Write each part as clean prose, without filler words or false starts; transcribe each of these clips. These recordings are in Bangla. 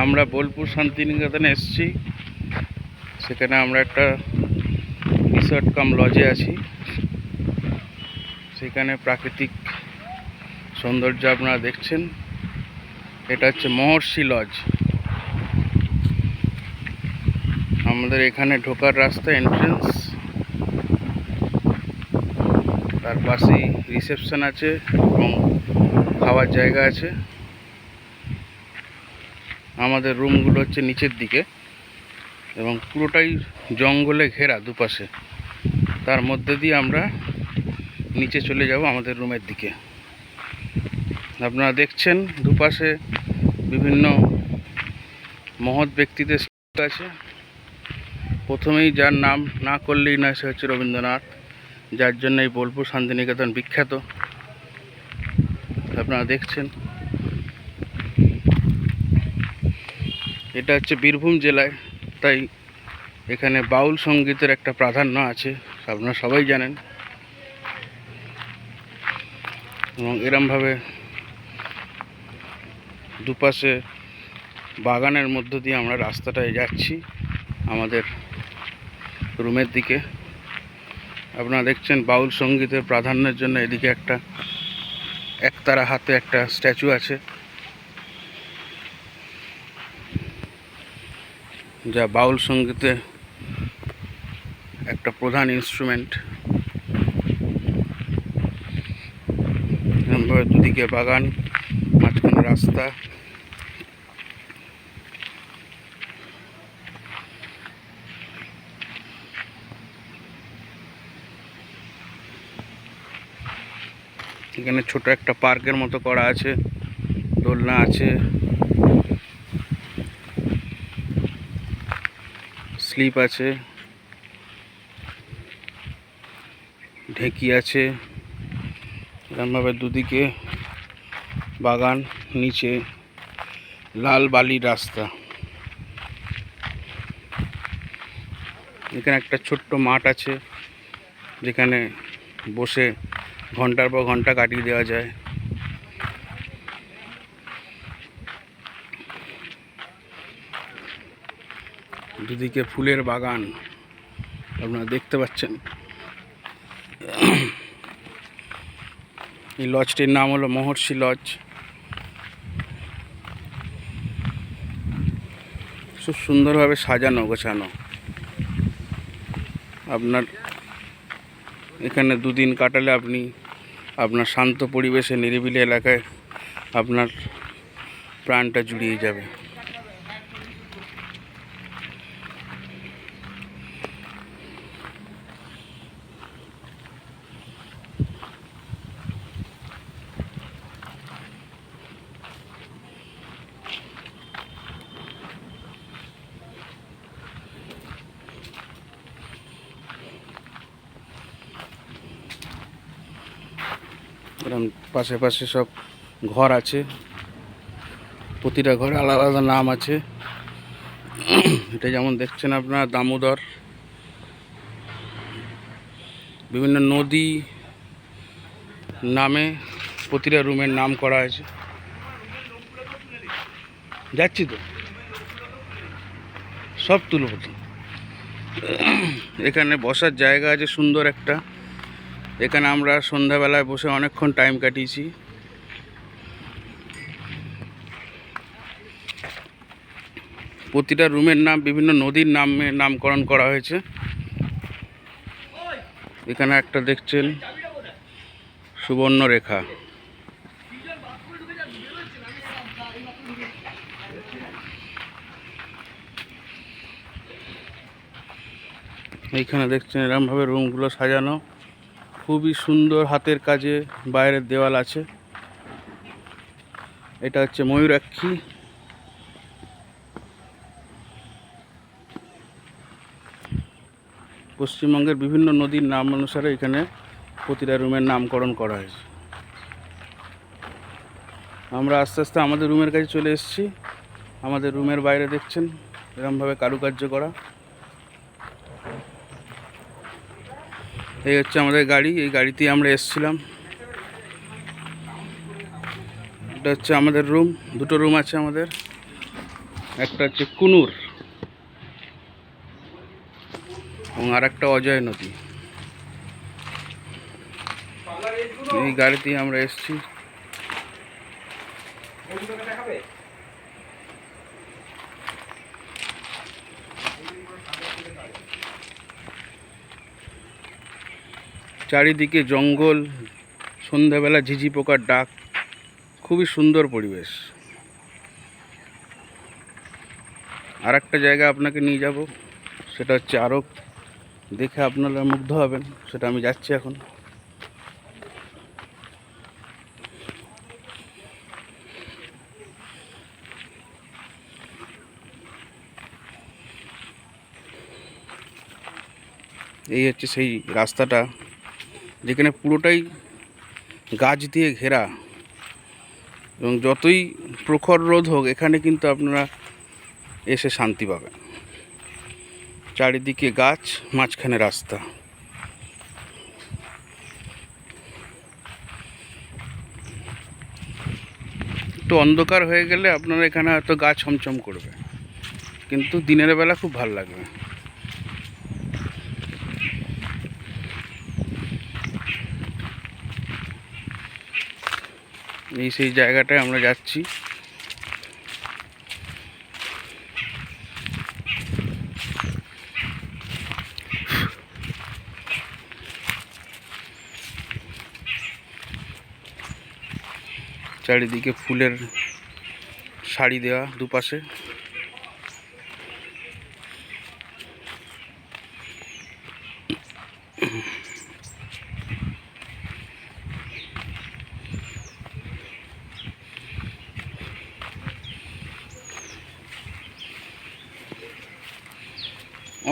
আমরা বোলপুর শান্তিনিকেতনে এসেছি। সেখানে আমরা একটা রিসর্ট কাম লজে আছি। সেখানে প্রাকৃতিক সৌন্দর্য আপনারা দেখছেন। এটা হচ্ছে মহর্ষি লজ। আমাদের এখানে ঢোকার রাস্তা এন্ট্রেন্স, তার পাশেই রিসেপশন আছে এবং খাওয়ার জায়গা আছে। আমাদের রুমগুলো হচ্ছে নিচের দিকে এবং পুরোটাই জঙ্গলে ঘেরা দুপাশে। তার মধ্যে দিয়ে আমরা নিচে চলে যাব আমাদের রুমের দিকে। আপনারা দেখছেন দুপাশে বিভিন্ন মহৎ ব্যক্তিদের আছে। প্রথমেই যার নাম না করলেই নয়, সে হচ্ছে রবীন্দ্রনাথ, যার জন্য এই বোলপুর শান্তিনিকেতন বিখ্যাত। আপনারা দেখছেন এটা হচ্ছে বীরভূম জেলায়, তাই এখানে বাউল সঙ্গীতের একটা প্রাধান্য আছে, আপনারা সবাই জানেন। এবং এরমভাবে দুপাশে বাগানের মধ্য দিয়ে আমরা রাস্তাটায় যাচ্ছি আমাদের রুমের দিকে। আপনারা দেখছেন বাউল সঙ্গীতের প্রাধান্যের জন্য এদিকে একটা একতারা হাতে একটা স্ট্যাচু আছে, যা বাউল সঙ্গীতে একটা প্রধান ইনস্ট্রুমেন্ট। দুদিকে বাগান, মাঝখানে রাস্তা। এখানে ছোট একটা পার্কের মতো করা আছে, দোলনা আছে, স্লিপ আছে, ঢেকি আছে। এরকমভাবে দুদিকে বাগান, নিচে লাল বালির রাস্তা। এখানে একটা ছোট্ট মাঠ আছে, যেখানে বসে ঘন্টার পর ঘন্টা কাটিয়ে দেওয়া যায়। দুদিকে ফুলের বাগান আপনারা দেখতে পাচ্ছেন। এই লজটির নাম হলো মহর্ষি লজ। খুব সুন্দরভাবে সাজানো গোছানো। আপনার এখানে দুদিন কাটালে আপনি আপনার শান্ত পরিবেশে, নিরিবিলি এলাকায় আপনার প্রাণটা জুড়িয়ে যাবে। এরকম পাশে পাশে সব ঘর আছে, প্রতিটা ঘরে আলাদা আলাদা নাম আছে। এটা যেমন দেখছেন আপনার দামোদর। বিভিন্ন নদী নামে প্রতিটা রুমের নাম করা আছে। যাচ্ছি তো, সব তুলব তো। এখানে বসার জায়গা আছে সুন্দর একটা। এখানে আমরা সন্ধ্যাবেলায় বসে অনেকক্ষণ টাইম কাটিয়েছি। প্রতিটা রুমের নাম বিভিন্ন নদীর নামে নামকরণ করা হয়েছে। এখানে একটা দেখছেন সুবর্ণরেখা। এইখানে দেখছেন এরকমভাবে রুমগুলো সাজানো, খুবই সুন্দর হাতের কাজে বাইরের দেওয়াল আছে। এটা হচ্ছে ময়ূরাক্ষী। পশ্চিমবঙ্গের বিভিন্ন নদীর নাম অনুসারে এখানে প্রতিটা রুমের নামকরণ করা হয়েছে। আমরা আস্তে আস্তে আমাদের রুমের কাছে চলে এসেছি। আমাদের রুমের বাইরে দেখছেন এরকমভাবে কারুকার্য করা। এই হচ্ছে আমাদের গাড়ি, এই গাড়িতেই আমরা এসেছিলাম। এটা হচ্ছে আমাদের রুম, দুটো রুম আছে আমাদের। একটা হচ্ছে কুনুর এবং আর একটা অজয় নদী। এই গাড়িতে আমরা এসেছি। চারিদিকে জঙ্গল, সন্ধ্যাবেলা ঝিঝি পোকার ডাক, খুবই সুন্দর পরিবেশ। আর একটা জায়গা আপনাকে নিয়ে যাব, সেটা হচ্ছে আরও দেখে আপনারা মুগ্ধ হবেন। সেটা আমি যাচ্ছি এখন। এই হচ্ছে সেই রাস্তাটা যেখানে পুরোটাই গাছ দিয়ে ঘেরা, এবং যতই প্রখর রোদ হোক এখানে কিন্তু আপনারা এসে শান্তি পাবেন। চারিদিকে গাছ, মাঝখানে রাস্তা। একটু অন্ধকার হয়ে গেলে আপনারা এখানে হয়তো গা ছমছম করবে, কিন্তু দিনের বেলা খুব ভালো লাগবে। এই সেই জায়গাটায় আমরা যাচ্ছি। চারিদিকে ফুলের শাড়ি দেওয়া দুপাশে।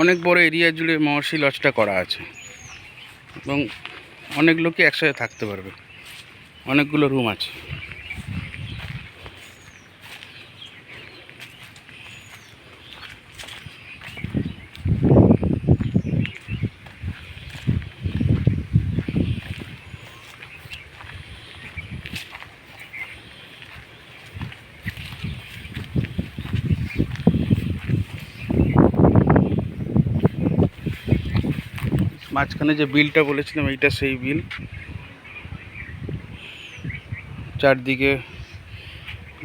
অনেক বড় এরিয়া জুড়ে মহর্ষি লজটা করা আছে এবং অনেক লোকই একসাথে থাকতে পারবে। অনেকগুলো রুম আছে। মাঝখানে যে বিলটা বলেছিলাম, এইটা সেই বিল। চারদিকে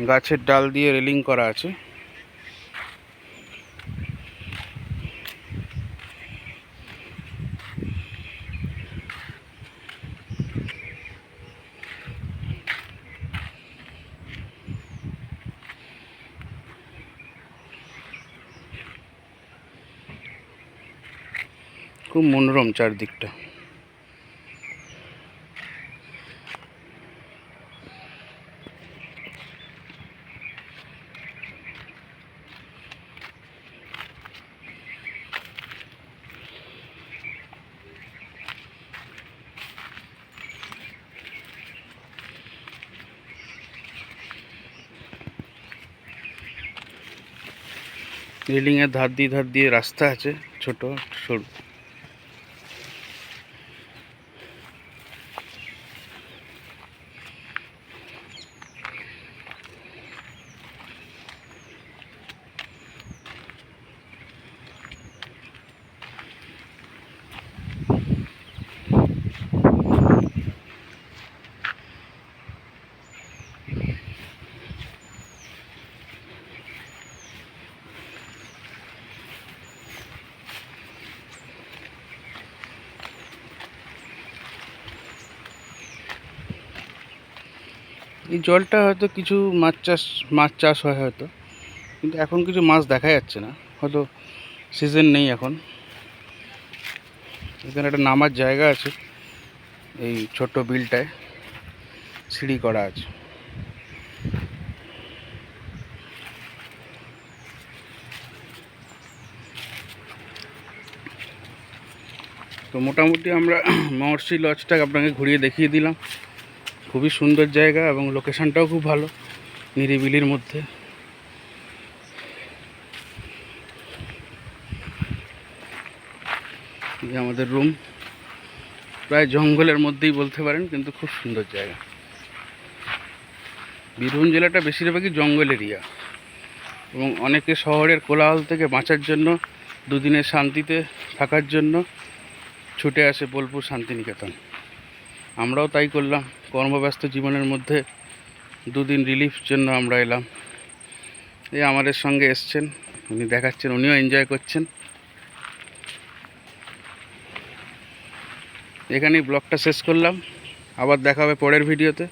গাছের ডাল দিয়ে রেলিং করা আছে। খুব মনোরম চারদিকটা। রেলিংয়ের ধার দিয়ে রাস্তা আছে, ছোট সরু। এই জলটা হয়তো কিছু মাছ চাষ হয় হয়তো, কিন্তু এখন কিছু মাছ দেখা যাচ্ছে না, হয়তো সিজন নেই এখন। এখানে একটা নামার জায়গা আছে, এই ছোট্ট বিলটায় সিঁড়ি করা আছে। তো মোটামুটি আমরা মহর্ষি লজটা আপনাকে ঘুরিয়ে দেখিয়ে দিলাম। খুবই সুন্দর জায়গা এবং লোকেশনটাও খুব ভালো, নিরিবিলির মধ্যে। এই আমাদের রুম, প্রায় জঙ্গলের মধ্যেই বলতে পারেন, কিন্তু খুব সুন্দর জায়গা। বীরভূম জেলাটা বেশিরভাগই জঙ্গল এরিয়া। এবং অনেকে শহরের কোলাহল থেকে বাঁচার জন্য দুদিনের শান্তিতে থাকার জন্য ছুটে আসে বোলপুর শান্তিনিকেতন। আমরাও তাই করলাম। কর্মব্যস্ত জীবনের মধ্যে দুদিন রিলিফ জন্য আমরা এলাম। এই আমাদের সঙ্গে এসছেন, উনি দেখাচ্ছেন, উনিও এনজয় করছেন। এখানেই ব্লগটা শেষ করলাম। আবার দেখা হবে পরের ভিডিওতে।